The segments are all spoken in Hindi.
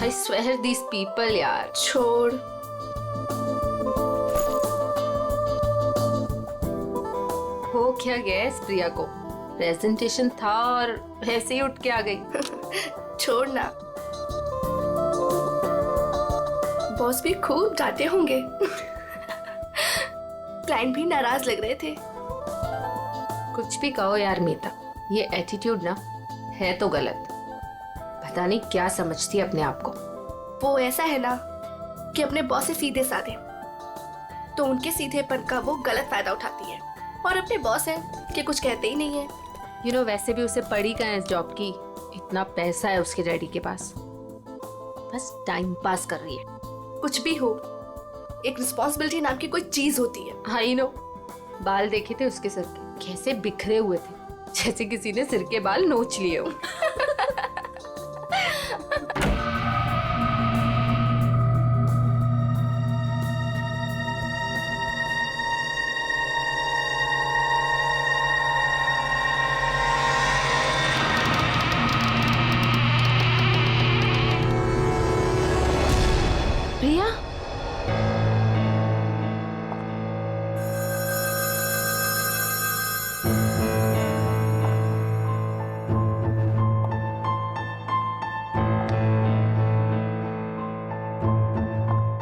I swear these people यार। छोड़। हो क्या गया इस प्रिया को? प्रेजेंटेशन था और ऐसे ही उठ के आ गई। छोड़ ना। बॉस भी खूब डांटे होंगे। क्लाइंट भी नाराज लग रहे थे। कुछ भी कहो यार मीता, ये एटीट्यूड ना है तो गलत। पता नहीं क्या समझती है अपने आप को। वो ऐसा है ना कि अपने बॉस से सीधे साधे, तो उनके सीधेपन का वो गलत फायदा उठाती है। और अपने बॉस है कि कुछ कहते ही नहीं है। वैसे भी उसे पड़ी कहाँ है इस जॉब की? इतना पैसा है उसके डैडी के पास, बस टाइम पास कर रही है। कुछ भी हो, एक रिस्पॉन्सिबिलिटी नाम की कोई चीज होती है। I know. बाल देखे थे उसके सर के, कैसे बिखरे हुए थे, जैसे किसी ने सिर के बाल नोच लिए हो।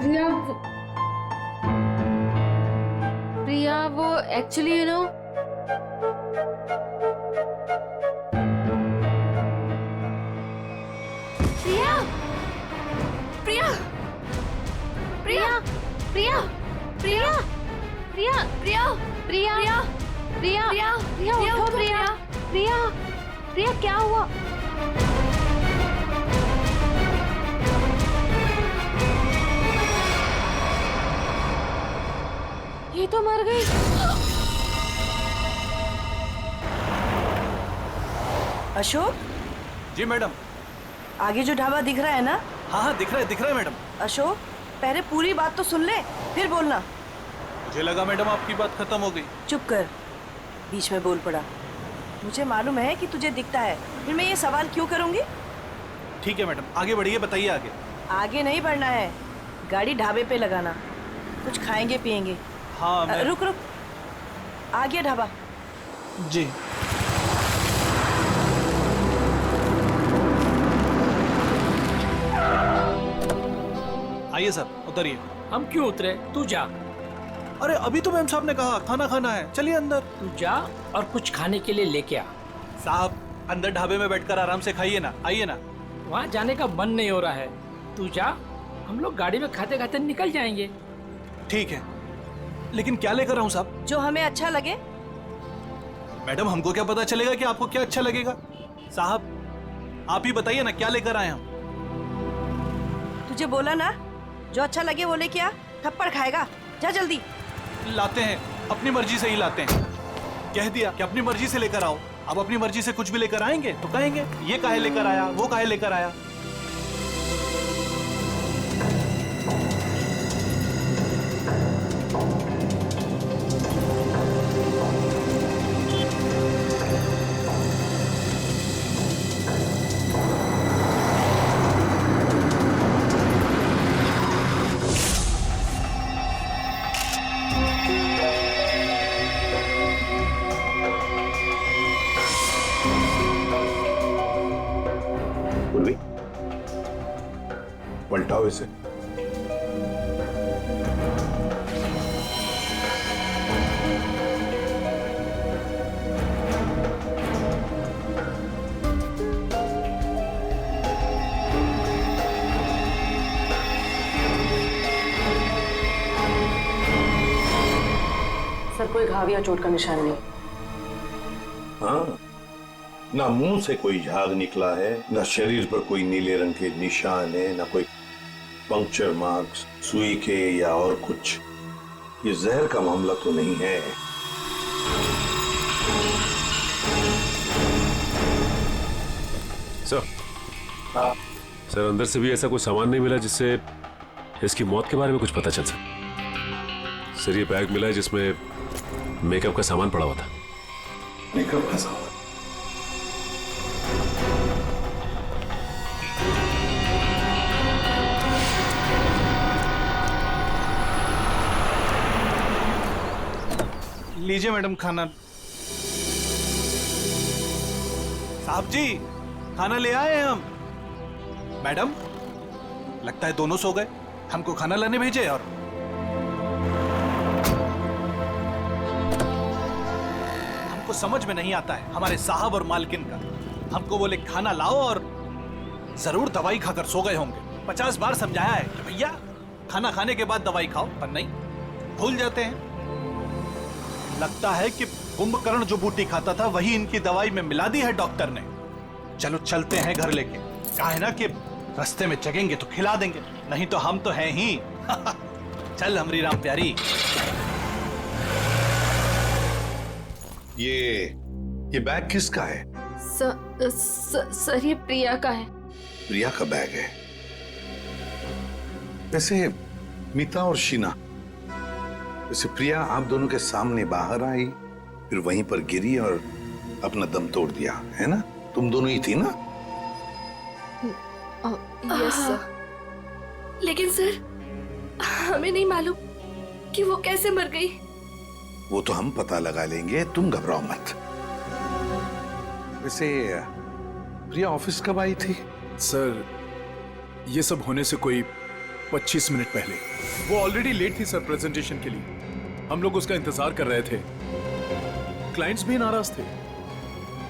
प्रिया, प्रिया वो एक्चुअली प्रिया, प्रिया, प्रिया, प्रिया, प्रिया, प्रिया, प्रिया, प्रिया, प्रिया, प्रिया, प्रिया, उठो प्रिया, प्रिया, प्रिया क्या हुआ? ये तो मर गई। अशोक, जी मैडम। आगे जो ढाबा दिख रहा है ना? हाँ हाँ दिख रहा है मैडम। अशोक, पहले पूरी बात तो सुन ले, फिर बोलना। मुझे लगा मैडम आपकी बात खत्म हो गई। चुप कर, बीच में बोल पड़ा। मुझे मालूम है कि तुझे दिखता है, फिर मैं ये सवाल क्यों करूंगी? ठीक है मैडम, आगे बढ़िए, बताइए आगे। आगे नहीं बढ़ना है, गाड़ी ढाबे पे लगाना, कुछ खाएंगे पिएंगे। हाँ मैं... रुक रुक, आ गया ढाबा। जी। आइए सर, उतरिए। हम क्यों उतरे? तू जा। अरे अभी तो मैम साहब ने कहा खाना खाना है, चलिए अंदर। तू जा और कुछ खाने के लिए लेके आ। साहब अंदर ढाबे में बैठकर आराम से खाइए ना, आइए ना। वहाँ जाने का मन नहीं हो रहा है, तू जा, हम लोग गाड़ी में खाते खाते निकल जाएंगे। ठीक है, लेकिन क्या लेकर आऊँ साहब? जो हमें अच्छा लगे। मैडम हमको क्या पता चलेगा कि आपको क्या अच्छा लगेगा? साहब आप ही बताइए ना, क्या लेकर आए हम? तुझे बोला ना, जो अच्छा लगे वो लेके आ, थप्पड़ खाएगा। जा जल्दी। लाते हैं, अपनी मर्जी से ही लाते हैं। कह दिया कि अपनी मर्जी से लेकर आओ। अब अपनी मर्जी से कुछ भी लेकर आएंगे तो कहेंगे ये काहे लेकर आया, वो काहे लेकर आया। पलटाओ इसे। सर, कोई घाव या चोट का निशान नहीं। हाँ, ना मुंह से कोई झाग निकला है, ना शरीर पर कोई नीले रंग के निशान है, ना कोई पंक्चर मार्क्स, सुई के या और कुछ। ये जहर का मामला तो नहीं है। सर, सर अंदर से भी ऐसा कोई सामान नहीं मिला जिससे इसकी मौत के बारे में कुछ पता चल सके। सर ये बैग मिला है जिसमें मेकअप का सामान पड़ा हुआ था। मेकअप का सामान? लीजिए मैडम खाना। साहब जी खाना ले आए हैं हम। मैडम लगता है दोनों सो गए, हमको खाना लाने भेजे। और हमको समझ में नहीं आता है हमारे साहब और मालकिन का। हमको बोले खाना लाओ और जरूर दवाई खाकर सो गए होंगे। 50 बार समझाया है कि भैया खाना खाने के बाद दवाई खाओ, पर नहीं, भूल जाते हैं। लगता है कि कुंभकर्ण जो बूटी खाता था वही इनकी दवाई में मिला दी है डॉक्टर ने। चलो चलते हैं घर लेके। कहा है ना कि रास्ते में जगेंगे तो खिला देंगे, नहीं तो हम तो हैं ही। चल हमरी राम प्यारी। ये बैग किसका है? सर ये प्रिया का है। प्रिया का बैग है। वैसे मीता और शीना, वैसे प्रिया आप दोनों के सामने बाहर आई, फिर वहीं पर गिरी और अपना दम तोड़ दिया, है ना? तुम दोनों ही थी ना? Yes sir. लेकिन सर हमें नहीं मालूम कि वो कैसे मर गई। वो तो हम पता लगा लेंगे, तुम घबराओ मत। वैसे प्रिया ऑफिस कब आई थी? सर ये सब होने से कोई 25 मिनट पहले। वो ऑलरेडी लेट थी सर प्रेजेंटेशन के लिए। हम लोग उसका इंतजार कर रहे थे। क्लाइंट्स भी नाराज थे।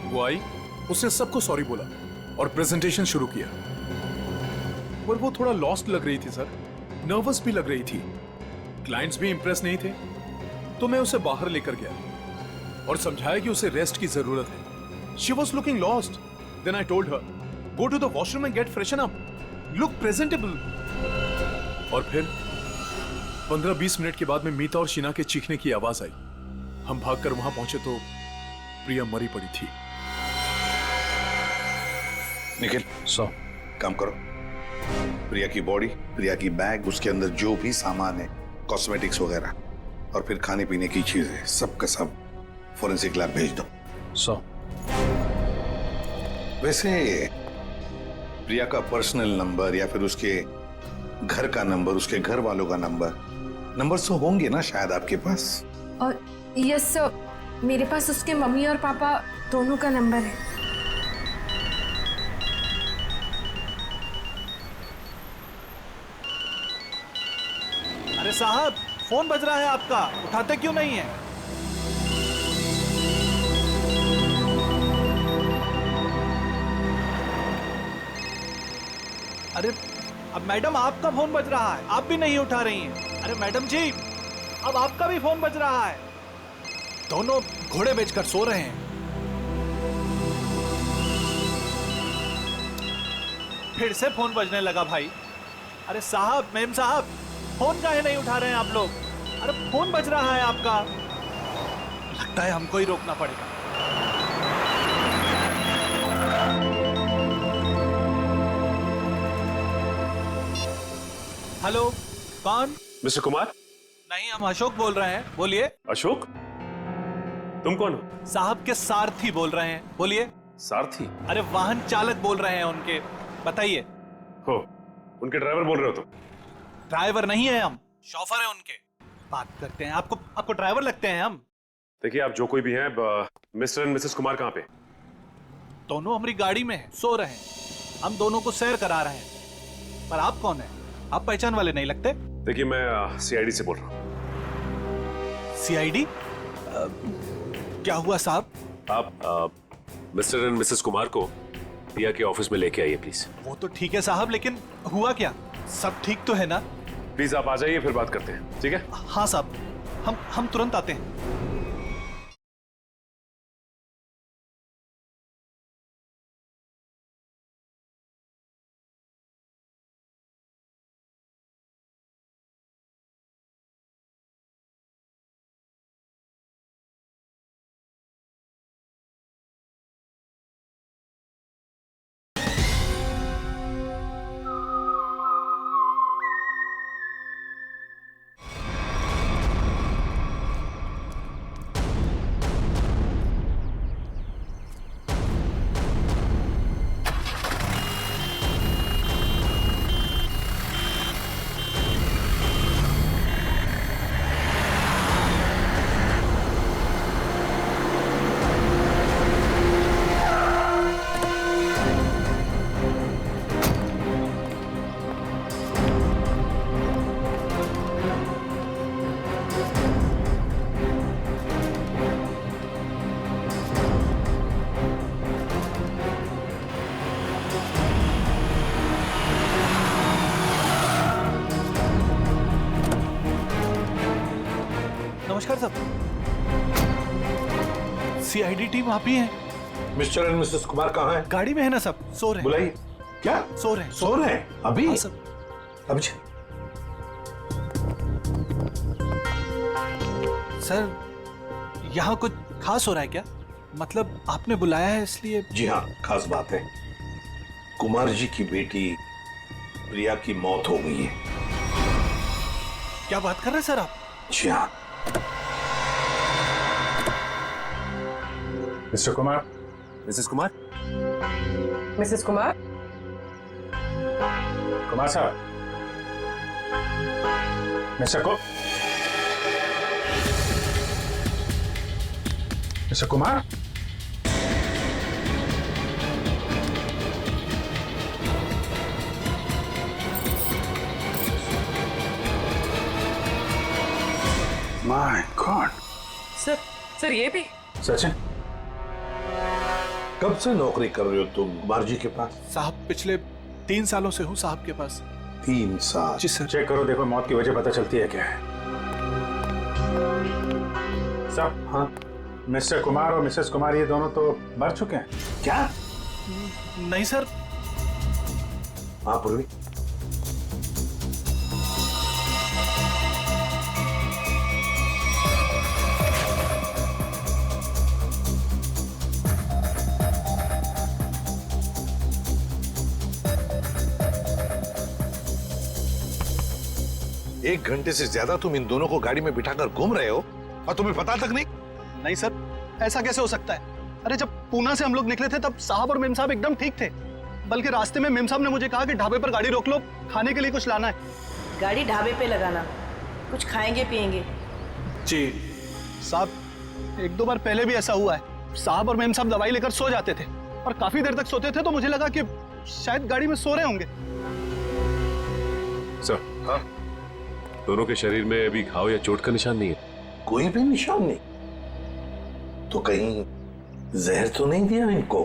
वो आई, उसने सबको सॉरी बोला और प्रेजेंटेशन शुरू किया। पर वो थोड़ा लॉस्ट लग रही थी सर, नर्वस भी लग रही थी। क्लाइंट्स भी इंप्रेस नहीं थे, तो मैं उसे बाहर लेकर गया और समझाया कि उसे रेस्ट की जरूरत है। She was looking lost. Then I told her, go to the washroom and get freshen up. Look presentable. और फिर 15-20 मिनट के बाद में मीता और शीना के चीखने की आवाज आई। हम भागकर वहां पहुंचे तो प्रिया मरी पड़ी थी। निखिल, काम करो। प्रिया की बॉडी, प्रिया की बैग, उसके अंदर जो भी सामान है, कॉस्मेटिक्स वगैरह, और फिर खाने पीने की चीजें, सब का सब फोरेंसिक लैब भेज दो। वैसे प्रिया का पर्सनल नंबर या फिर उसके घर का नंबर, उसके घर वालों का नंबर तो होंगे ना शायद आपके पास? और यस सर, मेरे पास उसके मम्मी और पापा दोनों का नंबर है। अरे साहब फोन बज रहा है आपका, उठाते क्यों नहीं है? अरे अब मैडम आपका फोन बज रहा है, आप भी नहीं उठा रही हैं। अरे मैडम जी अब आपका भी फोन बज रहा है। दोनों घोड़े बेचकर सो रहे हैं। फिर से फोन बजने लगा भाई। अरे साहब, मैम साहब, फोन काहे नहीं उठा रहे हैं आप लोग? अरे फोन बज रहा है आपका। लगता है हमको ही रोकना पड़ेगा। हेलो, कौन? मिस्टर कुमार? नहीं, हम अशोक बोल रहे हैं, बोलिए। अशोक? तुम कौन हो? साहब के सारथी बोल रहे हैं, बोलिए। सारथी? अरे वाहन चालक बोल रहे हैं उनके, बताइए। हो, उनके ड्राइवर बोल रहे हो तुम? ड्राइवर नहीं है हम, शॉफर है उनके। बात करते हैं, आपको ड्राइवर लगते हैं हम। देखिए आप जो कोई भी हैं, मिस्टर एंड मिसेस कुमार कहाँ पे? दोनों हमारी गाड़ी में हैं, सो रहे हैं। हम दोनों को सैर करा रहे हैं। पर आप कौन हैं? आप पहचान वाले नहीं लगते। देखिए मैं सीआईडी से बोल रहा हूँ। सीआईडी? क्या हुआ साहब? आप मिस्टर एंड मिसेस कुमार को प्रिया के ऑफिस में लेके आइए प्लीज। वो तो ठीक है साहब, लेकिन हुआ क्या? सब ठीक तो है ना? प्लीज आप आ जाइए, फिर बात करते हैं, ठीक है? हाँ साहब, हम तुरंत आते हैं। साहब, सीआईडी टीम आप ही हैं। मिस्टर एंड मिसेस कुमार कहाँ हैं? गाड़ी में है ना साहब, सो रहे हैं। बुलाइए। क्या? सो रहे हैं। सो रहे हैं अभी? हाँ साहब। अभी सर, यहाँ कुछ खास हो रहा है क्या? मतलब आपने बुलाया है इसलिए? जी हाँ, खास बात है। कुमार जी की बेटी प्रिया की मौत हो गई है। क्या बात कर रहे हैं सर आप? जी हाँ। Mr Kumar. Mrs Kumar. Mrs Kumar. Kumar साहब। Mr Kumar. My God. Sir ये भी? सचिन, कब से नौकरी कर रहे हो तुम कुमार जी के पास? साहब पिछले 3 सालों से हूँ साहब के पास। 3 साल? जी सर। चेक करो, देखो मौत की वजह पता चलती है क्या है। साहब, हाँ। मिस्टर कुमार और मिसेस कुमार ये दोनों तो मर चुके हैं। क्या? नहीं सर। हाँ पूर्वी। एक घंटे से ज्यादा तुम इन दोनों को गाड़ी में बिठाकर घूम रहे हो और तुम्हें पता तक नहीं? नहीं सर, ऐसा कैसे हो सकता है? अरे जब पूना से हम लोग निकले थे तब साहब और मेम साहब एकदम ठीक थे। बल्कि रास्ते में मेम साहब ने मुझे कहा कि ढाबे पर गाड़ी रोक लो, खाने के लिए कुछ लाना है। गाड़ी ढाबे पे लगाना, कुछ खाएंगे पिएंगे। जी साहब, 1-2 बार पहले भी ऐसा हुआ है। साहब और मेम साहब दवाई लेकर सो जाते थे और काफी देर तक सोते थे, तो मुझे लगा कि शायद गाड़ी में सो रहे होंगे। सर, हाँ? दोनों के शरीर में अभी घाव या चोट का निशान नहीं है। कोई भी निशान नहीं? तो कहीं जहर तो नहीं दिया इनको?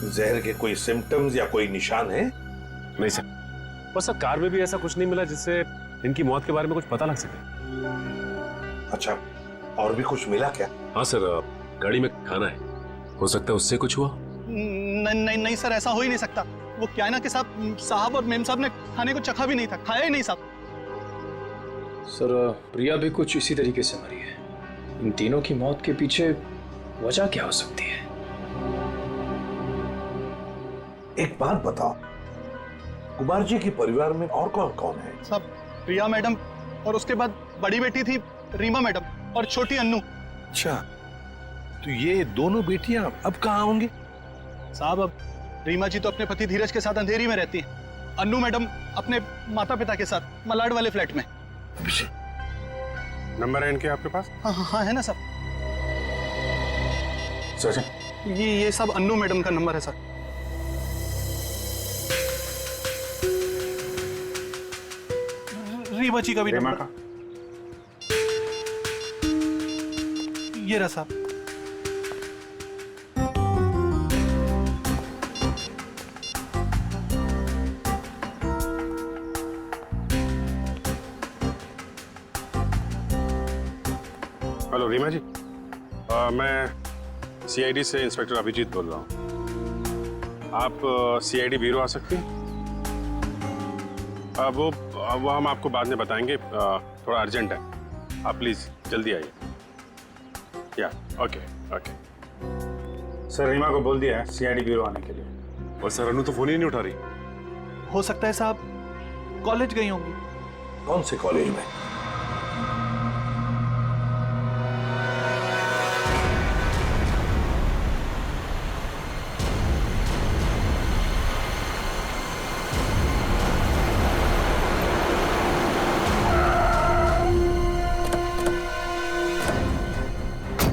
जहर के कोई सिम्टम्स या कोई निशान है? नहीं सर, बस सर कार में भी ऐसा कुछ नहीं मिला जिससे इनकी मौत के बारे में कुछ पता लग सके। अच्छा, और भी कुछ मिला क्या? हाँ सर, गाड़ी में खाना है, हो सकता है उससे कुछ हुआ। नहीं सर, ऐसा हो ही नहीं सकता। वो क्या है ना कि साहब और मेम साहब ने खाने को चखा भी नहीं था, खाया ही नहीं साहब। सर, प्रिया भी कुछ इसी तरीके से मरी है। इन तीनों की मौत के पीछे वजह क्या हो सकती है? एक बात बताओ, कुमार जी के परिवार में और कौन कौन है? साहब, प्रिया मैडम और उसके बाद बड़ी बेटी थी रीमा मैडम और छोटी अन्नू। अच्छा, तो ये दोनों बेटियां अब कहाँ होंगी? साहब, अब रीमा जी तो अपने पति धीरज के साथ अंधेरी में रहती हैं। अन्नू मैडम अपने माता पिता के साथ मलाड वाले फ्लैट में। नंबर है इनके आपके पास? हाँ है ना साहब। सचिन, ये सब अन्नू मैडम का नंबर है सर। रीमा जी का भी रीमा नंबर। का? ये रहा साहब। हेलो रीमा जी, मैं सीआईडी से इंस्पेक्टर अभिजीत बोल रहा हूँ। आप सीआईडी ब्यूरो आ सकती हैं? वो हम आपको बाद में बताएंगे, थोड़ा अर्जेंट है। आप प्लीज़ जल्दी आइए। या ओके। सर, रीमा को बोल दिया है सीआईडी ब्यूरो आने के लिए। और सर, अनु तो फोन ही नहीं उठा रही। हो सकता है साहब कॉलेज गई होंगी। कौन से कॉलेज में?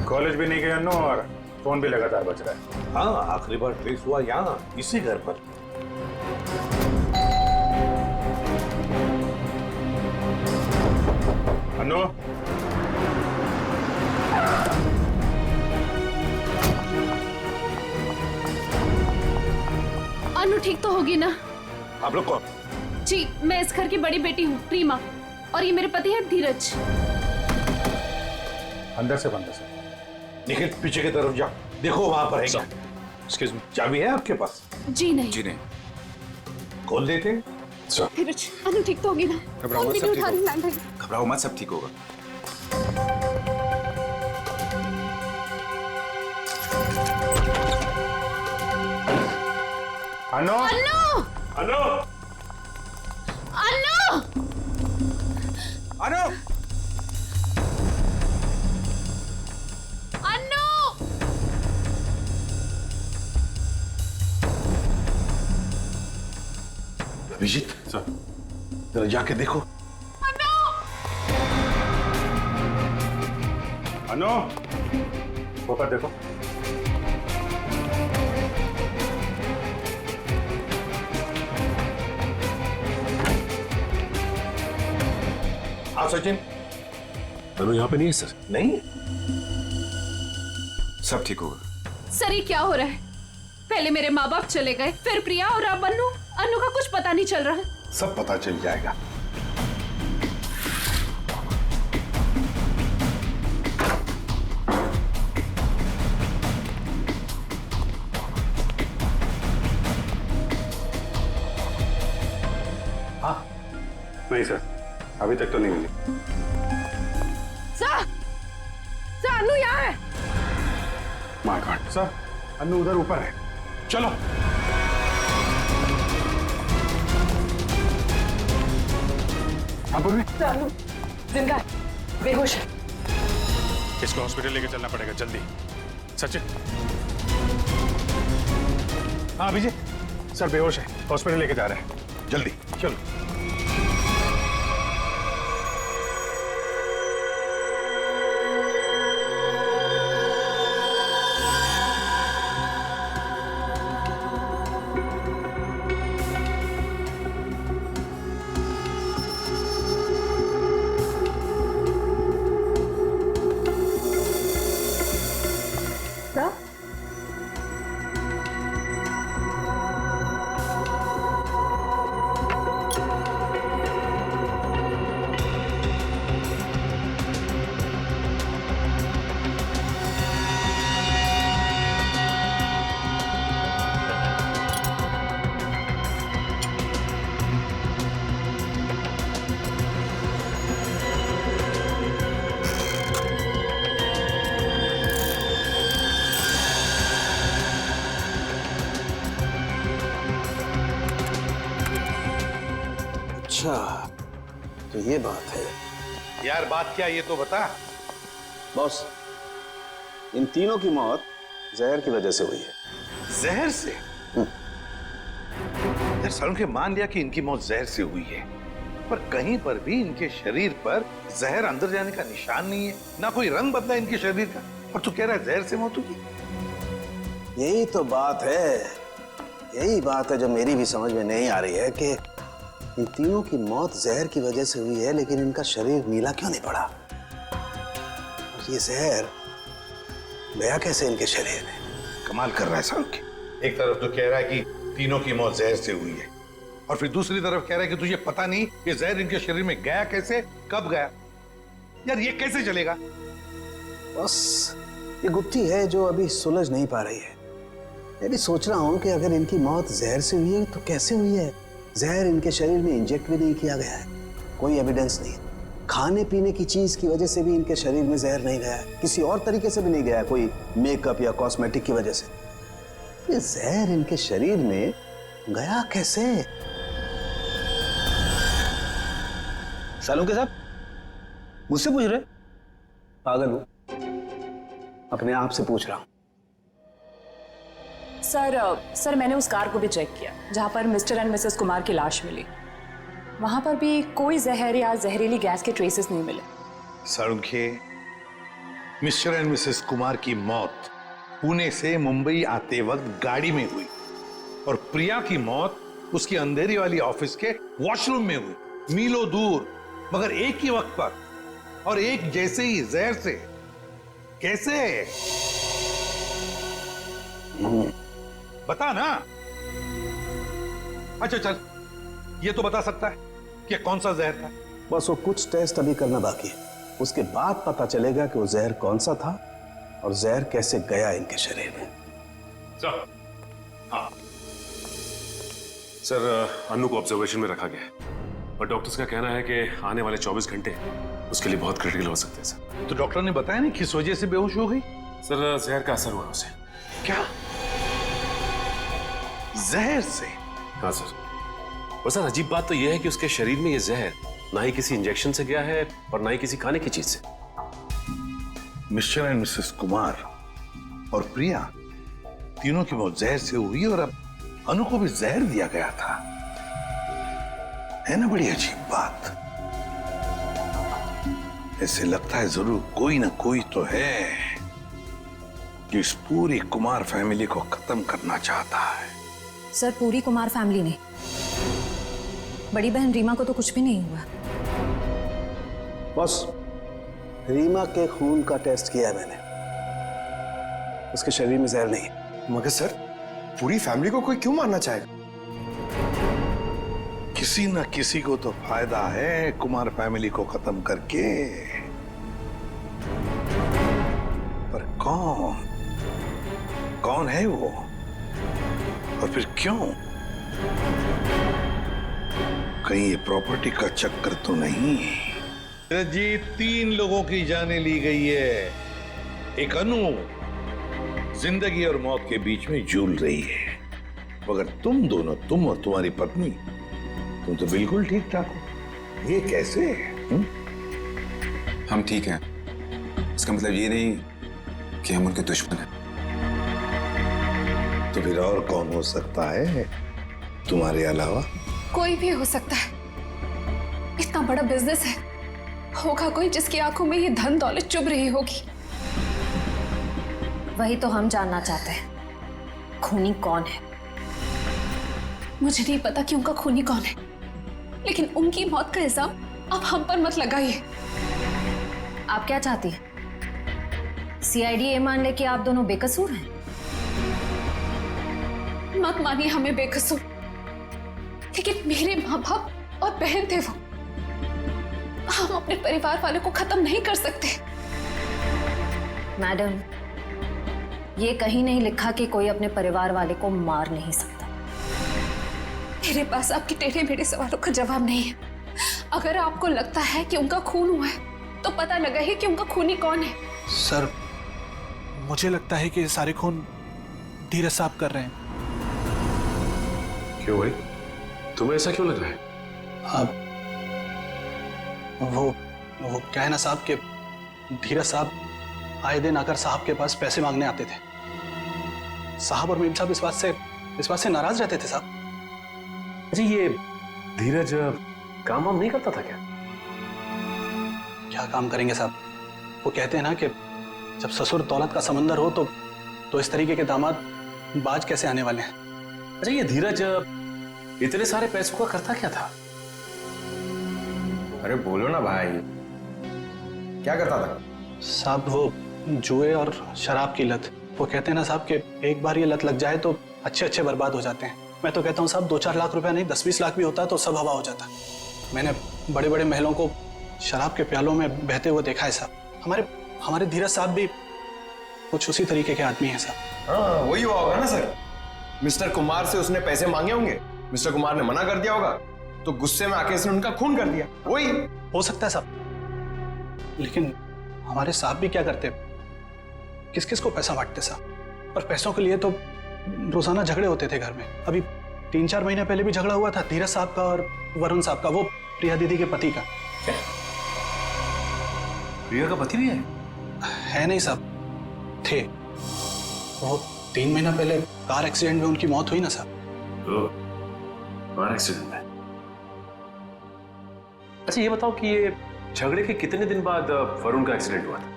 कॉलेज भी नहीं गए अन्नू और फोन भी लगातार बज रहा है। हाँ, आखिरी बार ट्रेस हुआ यहाँ, इसी घर पर। अन्नू, अनु ठीक तो होगी ना? आप लोग कौन? जी, मैं इस घर की बड़ी बेटी हूँ, रीमा। और ये मेरे पति है धीरज। अंदर से बंद से। निखिल पीछे की तरफ जाओ, देखो वहां पर है क्या। Excuse me. चाबी है आपके पास? जी नहीं। जी नहीं। खोल देते हैं। धीरज, अनु ठीक तो होगी ना? घबराओ मत, सब ठीक होगा। घबराओ मत, सब ठीक होगा। अनु! अनु! अनु! अनु! अनु! अभिजीत सर, जरा जाके देखो। अनु, ऊपर देखो। हाँ सचिन। अनु यहाँ पे नहीं है सर। नहीं, सब ठीक होगा। सर ये क्या हो रहा है? पहले मेरे माँ बाप चले गए, फिर प्रिया और अब अनु। अनु का कुछ पता नहीं चल रहा है। सब पता चल जाएगा। हाँ? नहीं सर, अभी तक तो नहीं मिली। सर! सर अनु यहाँ है। माय गॉड सर, अनु उधर ऊपर है। चलो। हाँ बोल। अनु जिंदा है, बेहोश है। इसको हॉस्पिटल लेके चलना पड़ेगा जल्दी। सचिन। हाँ अभिजीत, सर बेहोश है, हॉस्पिटल लेके जा रहे हैं। जल्दी चलो। अच्छा, तो ये बात है। यार बात क्या ये तो बता। बॉस, इन तीनों की मौत जहर की वजह से हुई है। जहर से? यार सारुण के मान लिया कि इनकी मौत जहर से हुई है, पर कहीं पर भी इनके शरीर पर जहर अंदर जाने का निशान नहीं है, ना कोई रंग बदला इनके शरीर का, और तू कह रहा है जहर से मौत हुई। यही तो बात है, यही बात है जो मेरी भी समझ में नहीं आ रही है कि इन तीनों की मौत जहर की वजह से हुई है, लेकिन इनका शरीर नीला क्यों नहीं पड़ा? और ये जहर गया कैसे इनके शरीर में? कमाल कर रहा है सारुण की। एक तरफ तो कह रहा है कि तीनों की मौत जहर से हुई है, और फिर दूसरी तरफ कह रहा है कि तुझे पता नहीं ये जहर इनके शरीर में गया कैसे, कब गया। यार ये कैसे चलेगा? बस ये गुत्थी है जो अभी सुलझ नहीं पा रही है। मैं भी सोच रहा हूँ कि अगर इनकी मौत जहर से हुई है तो कैसे हुई है? जहर इनके शरीर में इंजेक्ट भी नहीं किया गया है, कोई एविडेंस नहीं। खाने पीने की चीज की वजह से भी इनके शरीर में जहर नहीं गया है, किसी और तरीके से भी नहीं गया है, कोई मेकअप या कॉस्मेटिक की वजह से। ये जहर इनके शरीर में गया कैसे? सालुंके साहब मुझसे पूछ रहे? पागल हूं, अपने आप से पूछ रहा हूं। सर मैंने उस कार को भी चेक किया जहां पर मिस्टर एंड मिसेस कुमार की लाश मिली। वहां पर भी कोई जहर या जहरीली गैस के ट्रेसेस नहीं मिले। सारुंखे, मिस्टर एंड मिसेस कुमार की मौत पुणे से मुंबई आते वक्त गाड़ी में हुई, और प्रिया की मौत उसकी अंधेरी वाली ऑफिस के वॉशरूम में हुई, मीलों दूर, मगर एक ही वक्त पर और एक जैसे ही जहर से। कैसे? बता ना। अच्छा चल, ये तो बता सकता है कि कौन सा जहर था। बस वो कुछ टेस्ट अभी करना बाकी है, उसके बाद पता चलेगा कि वो जहर कौन सा था और जहर कैसे गया इनके शरीर में। सर, हाँ। सर, अनु को ऑब्जर्वेशन में रखा गया है और डॉक्टर्स का कहना है कि आने वाले 24 घंटे उसके लिए बहुत क्रिटिकल हो सकते हैं सर। तो डॉक्टर ने बताया नहीं किस वजह से बेहोश हो गई? सर, जहर का असर हुआ उसे। क्या? जहर से? हाँ सर। और सर, अजीब बात तो यह है कि उसके शरीर में यह जहर ना ही किसी इंजेक्शन से गया है और ना ही किसी खाने की चीज से। मिस्टर एंड मिसेस कुमार और प्रिया तीनों की मौत जहर से हुई और अब अनु को भी जहर दिया गया था। है ना बड़ी अजीब बात। ऐसे लगता है जरूर कोई ना कोई तो है जो इस पूरी कुमार फैमिली को खत्म करना चाहता है। सर, पूरी कुमार फैमिली ने, बड़ी बहन रीमा को तो कुछ भी नहीं हुआ। बस रीमा के खून का टेस्ट किया है मैंने, उसके शरीर में जहर नहीं है। मगर सर, पूरी फैमिली को कोई क्यों मारना चाहेगा? किसी ना किसी को तो फायदा है कुमार फैमिली को खत्म करके, पर कौन है वो और फिर क्यों? कहीं ये प्रॉपर्टी का चक्कर तो नहीं? जी, 3 लोगों की जानें ली गई है। एक अनु जिंदगी और मौत के बीच में झूल रही है, मगर तुम दोनों, तुम और तुम्हारी पत्नी, तुम तो बिल्कुल ठीक ठाक हो। ये कैसे? हम ठीक हैं, इसका मतलब ये नहीं कि हम उनके दुश्मन हैं। तो फिर और कौन हो सकता है तुम्हारे अलावा? कोई भी हो सकता है। इतना बड़ा बिजनेस है, होगा कोई जिसकी आंखों में ये धन दौलत चुभ रही होगी। वही तो हम जानना चाहते हैं, खूनी कौन है? मुझे नहीं पता कि उनका खूनी कौन है, लेकिन उनकी मौत का इल्जाम अब हम पर मत लगाइए। आप क्या चाहती हैं? सीआईडी ये मान ले कि आप दोनों बेकसूर हैं? मत मानिए हमें बेकसूर, लेकिन मेरे माँ बाप और बहन थे वो। हम अपने परिवार वालों को खत्म नहीं कर सकते। मैडम, ये कहीं नहीं लिखा कि कोई अपने परिवार वाले को मार नहीं सकता। मेरे पास आपके टेढ़े मेढ़े सवालों का जवाब नहीं है। अगर आपको लगता है कि उनका खून हुआ है, तो पता लगा है कि उनका खूनी कौन है। सर, मुझे लगता है कि ये सारे खून धीरज साहब कर रहे हैं। क्यों भाई, तुम्हें ऐसा क्यों लग रहा है? आप वो क्या है ना साहब के धीरज साहब आए दिन आकर साहब के पास पैसे मांगने आते थे। साहब और मीम साहब इस बात से नाराज रहते थे साहब। जी, ये धीरज काम वाम नहीं करता था क्या? क्या काम करेंगे साहब? वो कहते हैं ना कि जब ससुर दौलत का समंदर हो तो इस तरीके के दामाद बाज कैसे आने वाले हैं। अच्छा, ये धीरज इतने सारे पैसों का करता क्या था? अरे बोलो ना भाई, क्या करता था? साहब, वो जुए और शराब की लत। वो कहते हैं ना साहब कि एक बार ये लत लग जाए तो अच्छे बर्बाद हो जाते हैं। मैं तो कहता हूँ साहब, 2-4 लाख रुपया नहीं, 10-20 लाख भी होता तो सब हवा हो जाता। मैंने बड़े बड़े महलों को शराब के प्यालों में बहते हुए देखा है साहब। हमारे धीरज साहब भी कुछ उसी तरीके के आदमी हैं साहब। हाँ, वही हुआ होगा ना सर। मिस्टर कुमार से उसने पैसे मांगे होंगे, मिस्टर कुमार ने मना कर दिया होगा, तो गुस्से में आके इसने उनका खून कर दिया। वही हो सकता है साहब, लेकिन हमारे साहब भी क्या करते, किस किस को पैसा बांटते साहब। और पैसों के लिए तो रोजाना झगड़े होते थे घर में। अभी 3-4 महीने पहले भी झगड़ा हुआ था धीरज साहब का और वरुण साहब का, वो प्रिया दीदी के पति का। प्रिया का पति भी है नहीं साहब, थे। वो 3 महीना पहले कार एक्सीडेंट में उनकी मौत हुई ना साहब। कार एक्सीडेंट में? अच्छा, ये बताओ कि ये झगड़े के कितने दिन बाद वरुण का एक्सीडेंट हुआ था?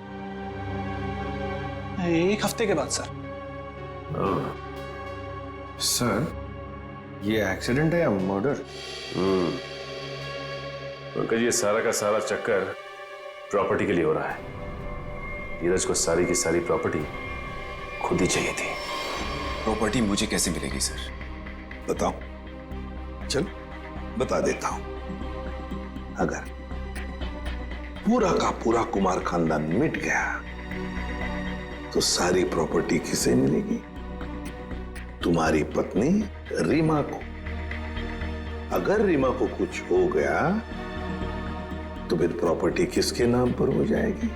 1 हफ्ते के बाद सर। सर, ये एक्सीडेंट है या मर्डर? पंकज, ये सारा का सारा चक्कर प्रॉपर्टी के लिए हो रहा है। धीरज को सारी की सारी प्रॉपर्टी खुद ही चाहिए थी। प्रॉपर्टी मुझे कैसे मिलेगी सर? बताओ, चल बता देता हूं। अगर पूरा का पूरा कुमार खानदान मिट गया तो सारी प्रॉपर्टी किसे मिलेगी? तुम्हारी पत्नी रीमा को। अगर रीमा को कुछ हो गया तो फिर प्रॉपर्टी किसके नाम पर हो जाएगी?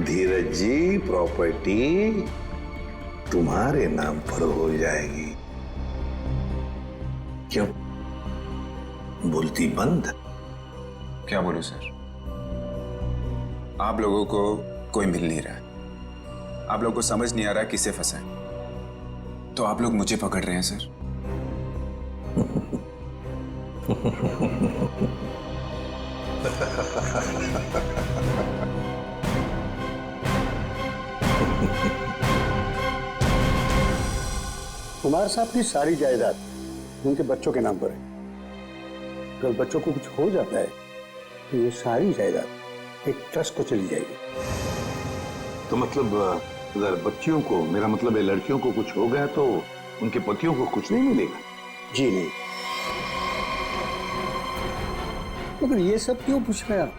धीरज जी, प्रॉपर्टी तुम्हारे नाम पर हो जाएगी। क्यों बोलती बंद? क्या बोलूं सर, आप लोगों को कोई मिल नहीं रहा है, आप लोगों को समझ नहीं आ रहा किससे फंसा है, तो आप लोग मुझे पकड़ रहे हैं सर। कुमार साहब की सारी जायदाद उनके बच्चों के नाम पर है। अगर बच्चों को कुछ हो जाता है तो ये सारी जायदाद एक ट्रस्ट को चली जाएगी। तो मतलब अगर बच्चियों को, मेरा मतलब है लड़कियों को कुछ हो गया तो उनके पतियों को कुछ नहीं मिलेगा? जी नहीं। मगर ये सब क्यों पूछ रहे आप?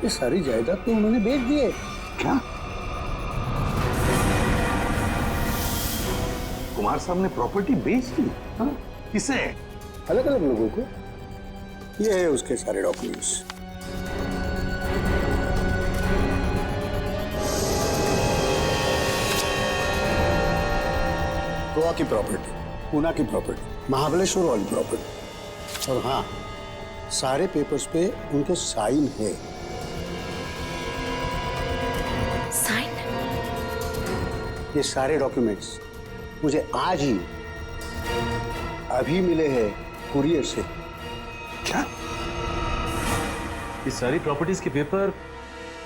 ये सारी जायदाद तो उन्होंने बेच दी है। क्या? कुमार साहब ने प्रॉपर्टी बेच दी? हाँ? किसे? अलग अलग लोगों को। ये है उसके सारे डॉक्यूमेंट्स। गोवा की प्रॉपर्टी, पूना की प्रॉपर्टी, महाबलेश्वर वाली प्रॉपर्टी, और हाँ, सारे पेपर्स पे उनके साइन है। साइन? ये सारे डॉक्यूमेंट्स मुझे आज ही अभी मिले हैं कुरियर से। क्या? ये सारी प्रॉपर्टीज के पेपर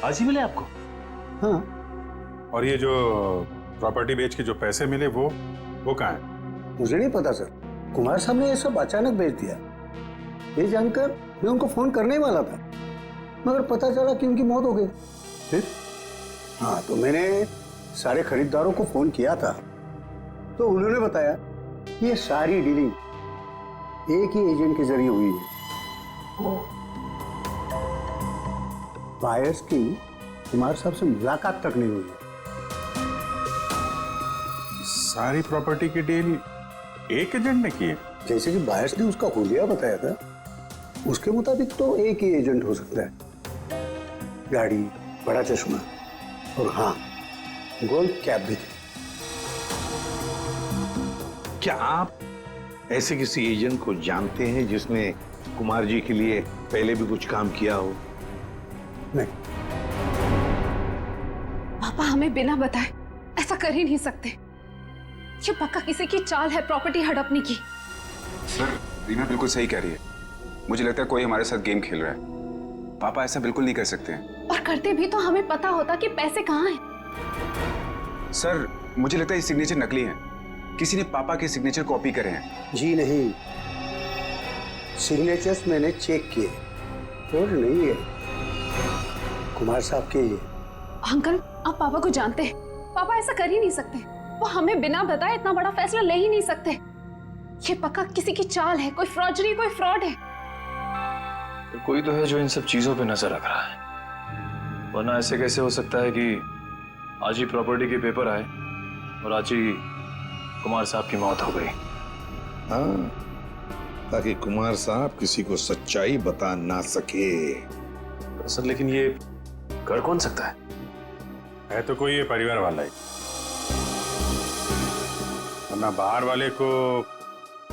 आज ही मिले आपको? हाँ। और ये जो प्रॉपर्टी बेच के जो पैसे मिले वो कहाँ है? मुझे नहीं पता सर, कुमार साहब ने ये सब अचानक भेज दिया। ये जानकर मैं उनको फोन करने वाला था, मगर पता चला कि उनकी मौत हो गई। फिर हाँ, तो मैंने सारे खरीदारों को फोन किया था, तो उन्होंने बताया कि ये सारी डीलिंग एक ही एजेंट के जरिए हुई है। बायर्स की कुमार साहब से मुलाकात तक नहीं हुई है। सारी प्रॉपर्टी की डील एक एजेंट ने की है? जैसे कि बायर्स ने उसका हुलिया बताया था, उसके मुताबिक तो एक ही एजेंट हो सकता है। गाड़ी, बड़ा चश्मा और हाँ, गोल्ड कैप भी थी। क्या आप ऐसे किसी एजेंट को जानते हैं जिसने कुमार जी के लिए पहले भी कुछ काम किया हो? नहीं। पापा हमें बिना बताए ऐसा कर ही नहीं सकते। ये पक्का किसी की चाल है प्रॉपर्टी हड़पने की। सर, रीना बिल्कुल सही कह रही है। मुझे लगता है कोई हमारे साथ गेम खेल रहा है। पापा ऐसा बिल्कुल नहीं कर सकते हैं। और करते भी तो हमें पता होता कि पैसे कहाँ हैं। सर, मुझे लगता है ये सिग्नेचर नकली है। किसी ने पापा के सिग्नेचर कॉपी करे हैं। जी नहीं, सिग्नेचर्स मैंने चेक किए, और नहीं है कुमार साहब के। अंकल, आप पापा को जानते हैं, पापा ऐसा कर ही नहीं सकते। वो हमें बिना बताए इतना बड़ा फैसला ले ही नहीं सकते। ये पक्का किसी की चाल है, कोई फ्रॉडरी, कोई फ्रॉड है। तो कोई तो है जो इन सब चीजों पे नजर रख रहा है, वरना ऐसे कैसे हो सकता है कि आज ही प्रॉपर्टी के पेपर आए और आज ही कुमार साहब की मौत हो गई। हाँ, ताकि कुमार साहब किसी को सच्चाई बता ना सके। सर, लेकिन ये कर कौन सकता है तो कोई ये परिवार वाला ही, वरना बाहर वाले को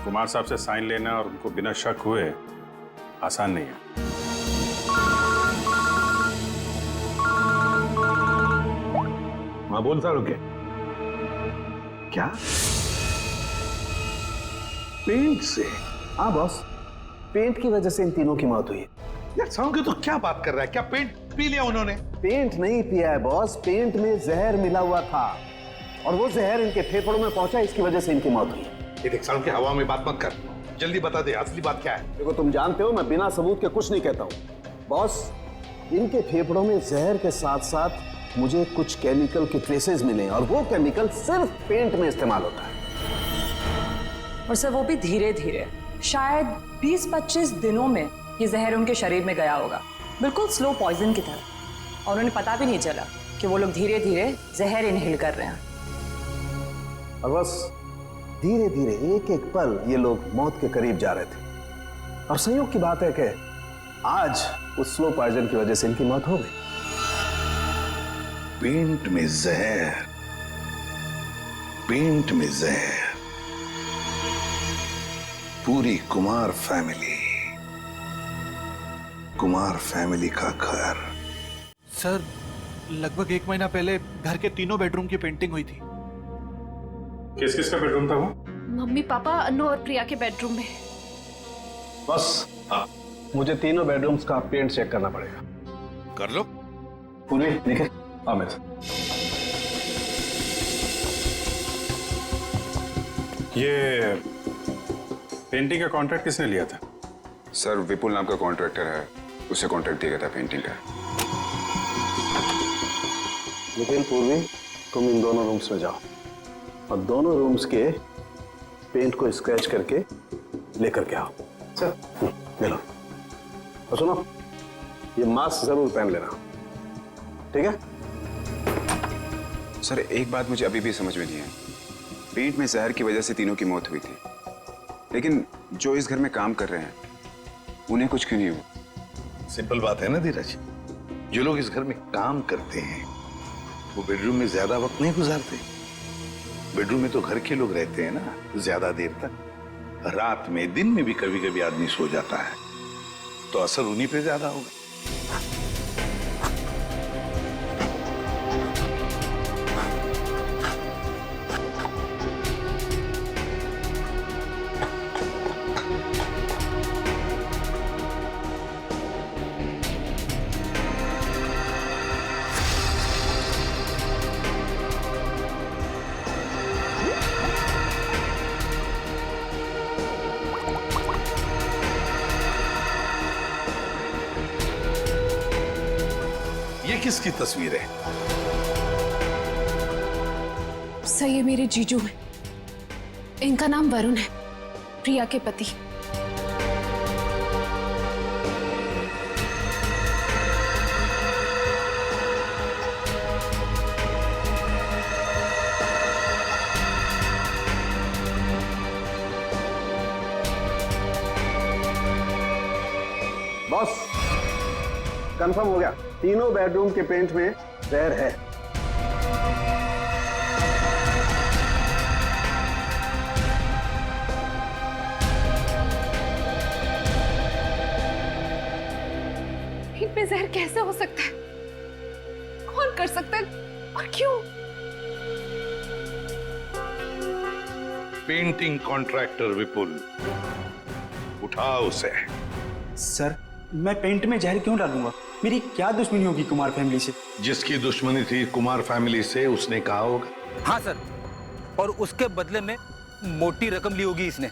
कुमार साहब से साइन लेना और उनको बिना शक हुए आसान नहीं है। हाँ, बोलता रुके। क्या? पेंट से? हाँ बॉस, पेंट की वजह से इन तीनों की मौत हुई है। यार साउंड तो क्या बात कर रहा है? क्या पेंट पी लिया उन्होंने? पेंट नहीं पिया है बॉस, पेंट में जहर मिला हुआ था और वो जहर इनके फेफड़ों में पहुंचा, इसकी वजह से इनकी मौत हुई है। ये देख साउंड, की हवा में बात मत कर, जल्दी बता दे असली बात क्या है। देखो, तुम जानते हो मैं बिना सबूत के कुछ नहीं कहता हूँ। बॉस, इनके फेफड़ों में जहर के साथ साथ मुझे कुछ केमिकल के ट्रेसेस मिले और वो केमिकल सिर्फ पेंट में इस्तेमाल होता है। और सर, वो भी धीरे धीरे, शायद 20-25 दिनों में ये जहर उनके शरीर में गया होगा। बिल्कुल स्लो पॉइजन की तरह, और उन्हें पता भी नहीं चला कि वो लोग धीरे धीरे जहर इनहेल कर रहे हैं। और बस धीरे धीरे एक एक पल ये लोग मौत के करीब जा रहे थे। और संयोग की बात है कि आज उस स्लो पॉइजन की वजह से इनकी मौत हो गई। पेंट में जहर, पेंट में जहर, पूरी कुमार फैमिली का घर। सर, लगभग 1 महीना पहले घर के 3 बेडरूम की पेंटिंग हुई थी। किस किस का बेडरूम था वो? मम्मी पापा, अनु और प्रिया के बेडरूम में। बस मुझे तीनों बेडरूम्स का पेंट चेक करना पड़ेगा। कर लो। पूरी निखिल, अमित, ये पेंटिंग का कॉन्ट्रैक्ट किसने लिया था? सर, विपुल नाम का कॉन्ट्रैक्टर है, उसे कॉन्ट्रैक्ट दिया गया था पेंटिंग का। निखिल, पूर्वी, तुम इन दोनों रूम्स में जाओ और दोनों रूम्स के पेंट को स्क्रैच करके लेकर के आओ। सर, ले लो। और सुनो, ये मास्क जरूर पहन लेना, ठीक है? सर, एक बात मुझे अभी भी समझ में नहीं है। पेंट में जहर की वजह से तीनों की मौत हुई थी, लेकिन जो इस घर में काम कर रहे हैं उन्हें कुछ क्यों नहीं हुआ? सिंपल बात है ना धीरज, जो लोग इस घर में काम करते हैं वो बेडरूम में ज्यादा वक्त नहीं गुजारते। बेडरूम में तो घर के लोग रहते हैं ना ज्यादा देर तक। रात में, दिन में भी कभी कभी आदमी सो जाता है, तो असर उन्हीं पे ज्यादा होगा। ये किसकी तस्वीर है? सर, ये मेरे जीजू हैं। इनका नाम वरुण है, प्रिया के पति। बॉस, कंफर्म हो गया, तीनों बेडरूम के पेंट में जहर है। पेंट में जहर कैसे हो सकता है? कौन कर सकता है और क्यों? पेंटिंग कॉन्ट्रैक्टर विपुल, उठाओ उसे। सर, मैं पेंट में जहर क्यों डालूंगा? मेरी क्या दुश्मनी होगी कुमार फैमिली से? जिसकी दुश्मनी थी कुमार फैमिली से उसने कहा होगा। हाँ सर, और उसके बदले में मोटी रकम ली होगी इसने।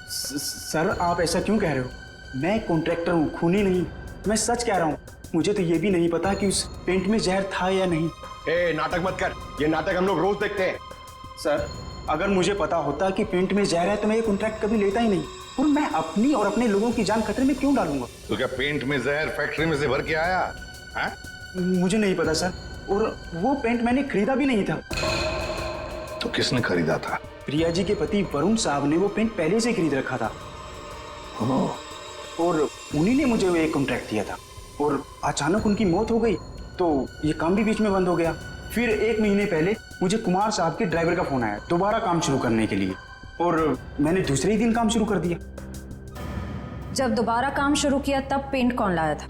सर, आप ऐसा क्यों कह रहे हो? मैं कॉन्ट्रैक्टर हूँ, खूनी नहीं। मैं सच कह रहा हूँ। मुझे तो ये भी नहीं पता कि उस पेंट में जहर था या नहीं। नाटक मत कर, ये नाटक हम लोग रोज देखते हैं। सर, अगर मुझे पता होता कि पेंट में जहर है तो मैं ये कॉन्ट्रैक्ट कभी लेता ही नहीं। और मैं अपनी और अपने लोगों की जान खतरे में क्यों डालूंगा? तो क्या पेंट में जहर फैक्ट्री में से भर के आया है? मुझे नहीं पता सर, और वो पेंट मैंने खरीदा भी नहीं था। तो किसने खरीदा था? प्रिया जी के पति वरुण साहब ने वो पेंट पहले से खरीद रखा था। और उन्हीं ने मुझे वो एक कॉन्ट्रैक्ट दिया था, और अचानक उनकी मौत हो गई तो ये काम भी बीच में बंद हो गया। फिर 1 महीने पहले मुझे कुमार साहब के ड्राइवर का फोन आया दोबारा काम शुरू करने के लिए, और मैंने दूसरे ही दिन काम शुरू कर दिया। जब दोबारा काम शुरू किया तब पेंट कौन लाया था?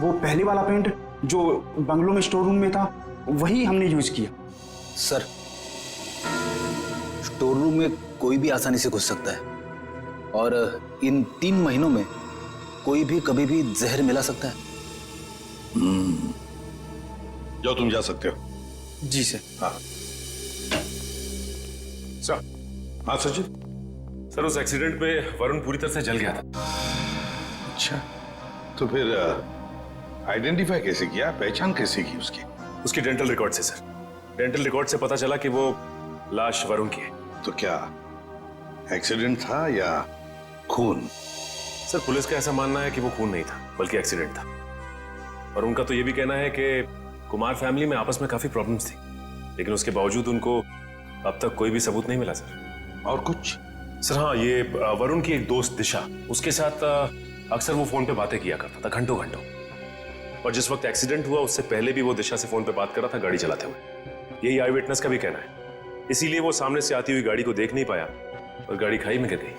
वो पहले वाला पेंट जो बंगलों में स्टोर रूम में था, वही हमने यूज किया। सर, स्टोर रूम में कोई भी आसानी से घुस सकता है, और इन 3 महीनों में कोई भी कभी भी जहर मिला सकता है। जाओ, तुम जा सकते हो। जी सर। हाँ सर। हाँ सचिन। सर, उस एक्सीडेंट में वरुण पूरी तरह से जल गया था। अच्छा, तो फिर आइडेंटिफाई कैसे किया, पहचान कैसे की उसकी? उसकी डेंटल रिकॉर्ड से सर। डेंटल रिकॉर्ड से पता चला कि वो लाश वरुण की है। तो क्या एक्सीडेंट था या खून? सर, पुलिस का ऐसा मानना है कि वो खून नहीं था, बल्कि एक्सीडेंट था। और उनका तो ये भी कहना है कि कुमार फैमिली में आपस में काफी प्रॉब्लम्स थी, लेकिन उसके बावजूद उनको अब तक कोई भी सबूत नहीं मिला सर। और कुछ? सर हाँ, ये वरुण की एक दोस्त दिशा, उसके साथ अक्सर वो फोन पे बातें किया करता था घंटों घंटों। और जिस वक्त एक्सीडेंट हुआ उससे पहले भी वो दिशा से फोन पे बात कर रहा था गाड़ी चलाते हुए। यही आई विटनेस का भी कहना है। इसीलिए वो सामने से आती हुई गाड़ी को देख नहीं पाया और गाड़ी खाई में गिर गई।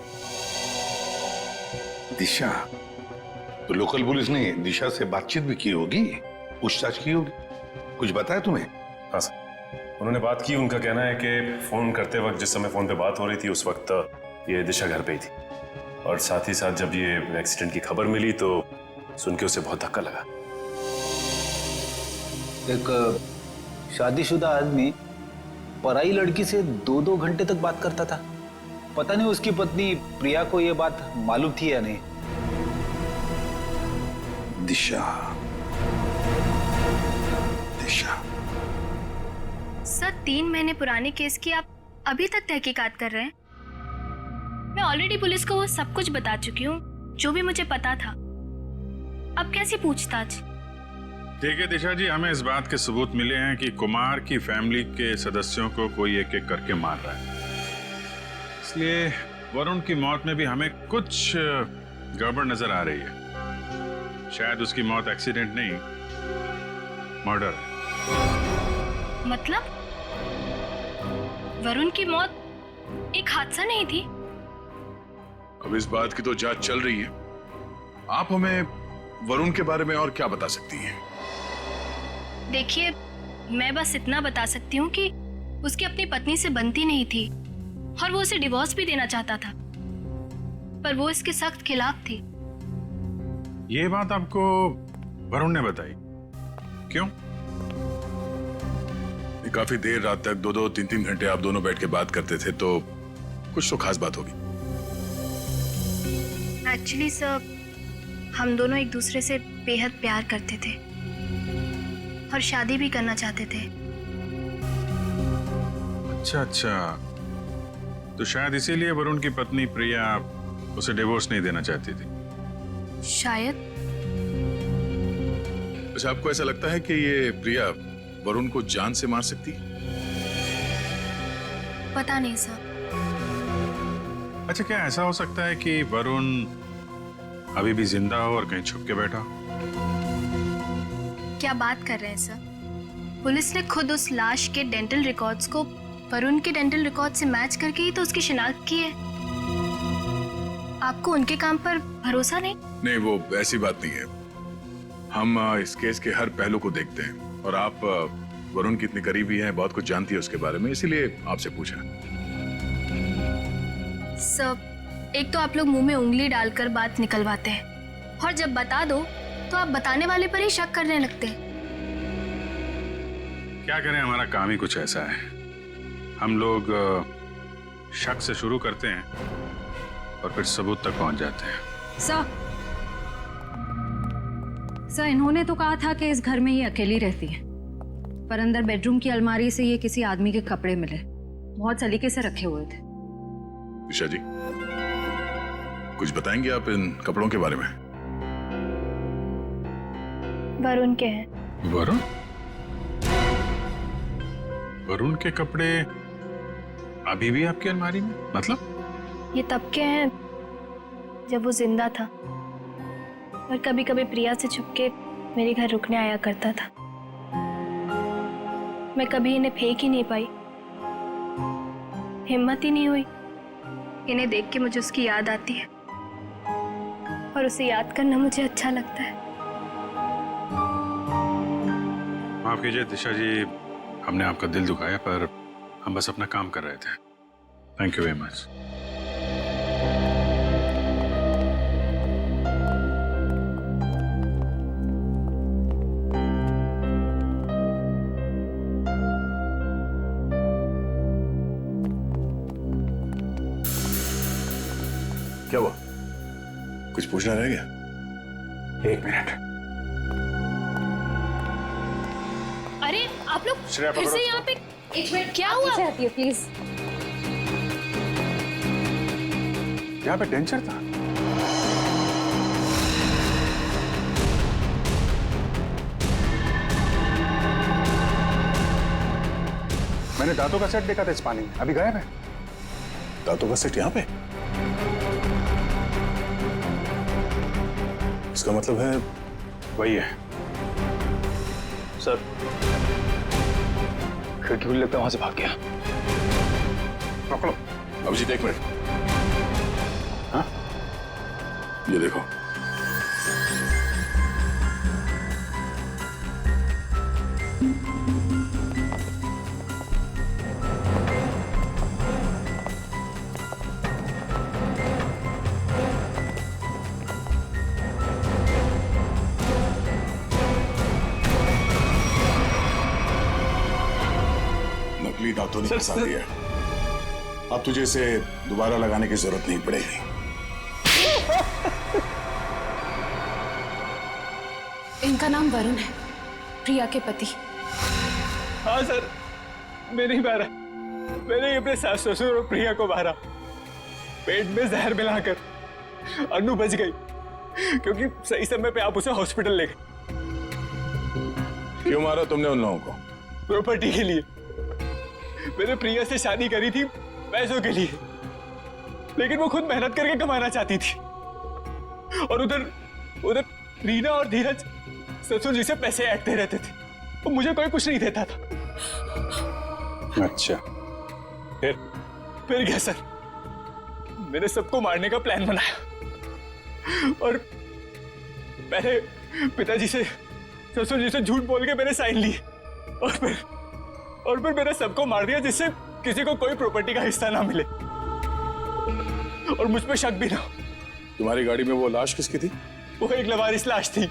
दिशा, तो लोकल पुलिस ने दिशा से बातचीत भी की होगी, पूछताछ की होगी, कुछ बताया तुम्हें? हाँ सर, उन्होंने बात की। उनका कहना है कि फोन करते वक्त जिस समय फोन पे बात हो रही थी उस वक्त ये दिशा घर पे ही थी, और साथ ही साथ जब ये एक्सीडेंट की खबर मिली तो सुन के उसे बहुत धक्का लगा। एक शादीशुदा आदमी पराई लड़की से 2-2 घंटे तक बात करता था। पता नहीं उसकी पत्नी प्रिया को यह बात मालूम थी या नहीं। दिशा, दिशा। सर, 3 महीने पुराने केस की आप अभी तक तहकीकात कर रहे हैं? मैं ऑलरेडी पुलिस को वो सब कुछ बता चुकी हूँ जो भी मुझे पता था। अब कैसी पूछताछ? देखिए दिशा जी, हमें इस बात के सबूत मिले हैं कि कुमार की फैमिली के सदस्यों को कोई एक एक करके मार रहा है। इसलिए वरुण की मौत में भी हमें कुछ गड़बड़ नजर आ रही है। शायद उसकी मौत एक्सीडेंट नहीं, मर्डर है। मतलब वरुण की मौत एक हादसा नहीं थी? अब इस बात की तो जांच चल रही है। आप हमें वरुण के बारे में और क्या बता सकती हैं? देखिए, मैं बस इतना बता सकती हूँ कि उसकी अपनी पत्नी से बनती नहीं थी और वो उसे डिवोर्स भी देना चाहता था, पर वो इसके सख्त खिलाफ थी। ये बात आपको वरुण ने बताई? क्यों? काफी देर रात तक 2-2, 3-3 घंटे आप दोनों बैठ के बात करते थे, तो कुछ तो खास बात होगी। एक्चुअली सर, हम दोनों एक दूसरे से बेहद प्यार करते थे और शादी भी करना चाहते थे। अच्छा, तो शायद इसीलिए वरुण की पत्नी प्रिया उसे डिवोर्स नहीं देना चाहती थी। शायद। अच्छा, आपको ऐसा लगता है कि ये प्रिया वरुण को जान से मार सकती? पता नहीं सर। अच्छा, क्या ऐसा हो सकता है कि वरुण अभी भी जिंदा हो और कहीं छुप के बैठा हो? क्या बात कर रहे हैं सर? पुलिस ने खुद उस लाश के डेंटल रिकॉर्ड्स को वरुण के डेंटल रिकॉर्ड से मैच करके ही तो उसकी शिनाख्त की है। आपको उनके काम पर भरोसा नहीं? नहीं, वो ऐसी बात नहीं है। हम इस केस के हर पहलू को देखते हैं, और आप वरुण की इतनी करीबी हैं, बहुत कुछ जानती है उसके बारे में, इसीलिए आपसे पूछा। सब, एक तो आप लोग मुंह में उंगली डालकर बात निकलवाते हैं, और जब बता दो तो आप बताने वाले पर ही शक करने लगते हैं। क्या करें, हमारा काम ही कुछ ऐसा है। हम लोग शक से शुरू करते हैं और फिर सबूत तक पहुंच जाते हैं। सर, इन्होंने तो कहा था कि इस घर में ये अकेली रहती है, पर अंदर बेडरूम की अलमारी से ये किसी आदमी के कपड़े मिले, बहुत सलीके से रखे हुए थे। दिशा जी, कुछ बताएंगे आप इन कपड़ों के बारे में? वरुण के हैं। वरुण? वरुण के कपड़े अभी भी आपकी अलमारी में? मतलब? ये तब के हैं जब वो जिंदा था और कभी कभी प्रिया से छुपके मेरे घर रुकने आया करता था। मैं कभी इन्हें फेंक ही नहीं पाई, हिम्मत ही नहीं हुई। इन्हें देख के मुझे उसकी याद आती है और उसे याद करना मुझे अच्छा लगता है। माफ कीजिए दिशा जी, हमने आपका दिल दुखाया, पर हम बस अपना काम कर रहे थे। Thank you very much. क्या हुआ? कुछ पूछना रह गया? 1 मिनट। अरे आप लोग श्रेया, फिर से यहाँ पे? एक मिनट, क्या हुआ? आती है प्लीज। यहाँ पे डेंचर था। मैंने दांतों का सेट देखा था इस पानी में, अभी गायब है। दांतों का सेट यहाँ पे? इसका मतलब है वही है। सर, खिड़की खुली लगता है, वहां से भाग गया। पकड़ो अभिजीत, एक मिनट। हाँ, ये देखो। नकली दांतों ने फंसा दिया। अब तुझे इसे दोबारा लगाने की जरूरत नहीं पड़ेगी। इनका नाम वरुण है, प्रिया के पति। हाँ सर, मैं नहीं मारा। मैंने अपने सास ससुर और प्रिया को मारा। पेट में जहर मिलाकर। अनु बच गई क्योंकि सही समय पे आप उसे हॉस्पिटल ले गए। क्यों मारा तुमने उन लोगों को? प्रॉपर्टी के लिए। मैंने प्रिया से शादी करी थी पैसों के लिए, लेकिन वो खुद मेहनत करके कमाना चाहती थी। और उधर रीना और धीरज ससुर जी से पैसे ऐंठते रहते थे। वो मुझे कोई कुछ नहीं देता था। अच्छा, फिर क्या सर, मैंने सबको मारने का प्लान बनाया और पहले पिताजी से ससुर जी से झूठ बोल के मैंने साइन लिए और फिर मैंने सबको मार दिया जिससे किसी को कोई प्रॉपर्टी का हिस्सा ना मिले और मुझ पे शक भी ना। तुम्हारी गाड़ी में वो लाश किसकी थी? वो एक लवारिस लाश थी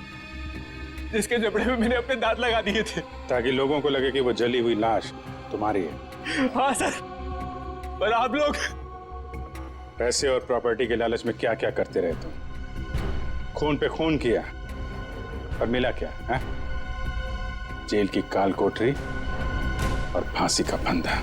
जिसके जबड़े में मैंने अपने दांत लगा दिए थे ताकि लोगों को लगे कि वो जली हुई लाश तुम्हारी है। हाँ सर, पर आप लोग पैसे और प्रॉपर्टी के लालच में क्या क्या करते रहे तुम? खून पे खून किया और मिला क्या है? जेल की काल कोठरी और फांसी का फंदा।